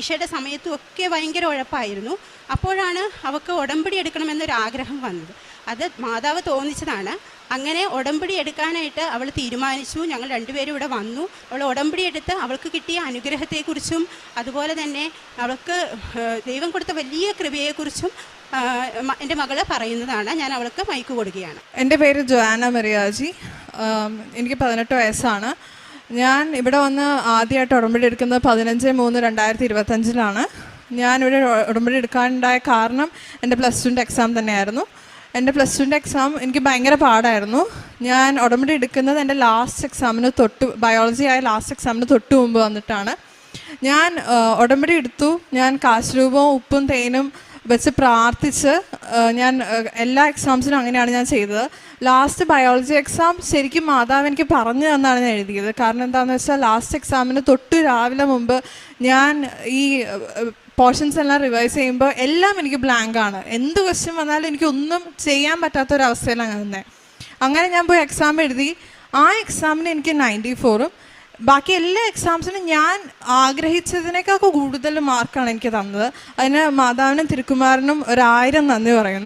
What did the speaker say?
പരീക്ഷയുടെ സമയത്തും ഒക്കെ ഭയങ്കര ഉഴപ്പായിരുന്നു. അപ്പോഴാണ് അവൾക്ക് ഉടമ്പടി എടുക്കണമെന്നൊരാഗ്രഹം വന്നത്. അത് മാതാവ് തോന്നിച്ചതാണ്. അങ്ങനെ ഉടമ്പടി എടുക്കാനായിട്ട് അവൾ തീരുമാനിച്ചു. ഞങ്ങൾ രണ്ടുപേരും ഇവിടെ വന്നു. അവൾ ഉടമ്പടി എടുത്ത് അവൾക്ക് കിട്ടിയ അനുഗ്രഹത്തെക്കുറിച്ചും അതുപോലെ തന്നെ അവൾക്ക് ദൈവം കൊടുത്ത വലിയ കൃപയെക്കുറിച്ചും എൻ്റെ മകള് പറയുന്നതാണ്. ഞാൻ അവൾക്ക് മൈക്ക് കൊടുക്കുകയാണ്. എൻ്റെ പേര് ജോആന മരിയാജി. എനിക്ക് 18 വയസ്സാണ്. ഞാൻ ഇവിടെ വന്ന് ആദ്യമായിട്ട് ഉടമ്പടി എടുക്കുന്നത് 15/3/2025 ഞാനിവിടെ ഉടമ്പടി എടുക്കാനുണ്ടായ കാരണം എൻ്റെ +2 എക്സാം തന്നെയായിരുന്നു. എൻ്റെ +2 എക്സാം എനിക്ക് ഭയങ്കര പാടായിരുന്നു. ഞാൻ ഉടമ്പടി എടുക്കുന്നത് എൻ്റെ ലാസ്റ്റ് എക്സാമിന് ബയോളജി ആയ ലാസ്റ്റ് എക്സാമിന് തൊട്ട് മുമ്പ് വന്നിട്ടാണ്. ഞാൻ ഉടമ്പടി എടുത്തു. ഞാൻ കാശുരൂപവും ഉപ്പും തേനും വെച്ച് പ്രാർത്ഥിച്ച് ഞാൻ എല്ലാ എക്സാംസിനും അങ്ങനെയാണ് ഞാൻ ചെയ്തത്. ലാസ്റ്റ് ബയോളജി എക്സാം ശരിക്കും മാതാവ് എനിക്ക് പറഞ്ഞു തന്നാണ് ഞാൻ എഴുതിയത്. കാരണം എന്താണെന്ന് വെച്ചാൽ ലാസ്റ്റ് എക്സാമിന് രാവിലെ മുമ്പ് ഞാൻ ഈ പോർഷൻസ് എല്ലാം റിവൈസ് ചെയ്യുമ്പോൾ എല്ലാം എനിക്ക് ബ്ലാങ്കാണ്. എന്ത് ക്വസ്റ്റ്യൻ വന്നാലും എനിക്കൊന്നും ചെയ്യാൻ പറ്റാത്തൊരവസ്ഥയിലാണ് തന്നെ. അങ്ങനെ ഞാൻ പോയി എക്സാം എഴുതി. ആ എക്സാമിന് എനിക്ക് 94ഉം ബാക്കി എല്ലാ എക്സാംസിനും ഞാൻ ആഗ്രഹിച്ചതിനേക്കാൾ കൂടുതൽ മാർക്കാണ് എനിക്ക് തന്നത്. അതിന് മാതാവിനും തിരുക്കുമാരനും 1000 നന്ദി പറയുന്നു.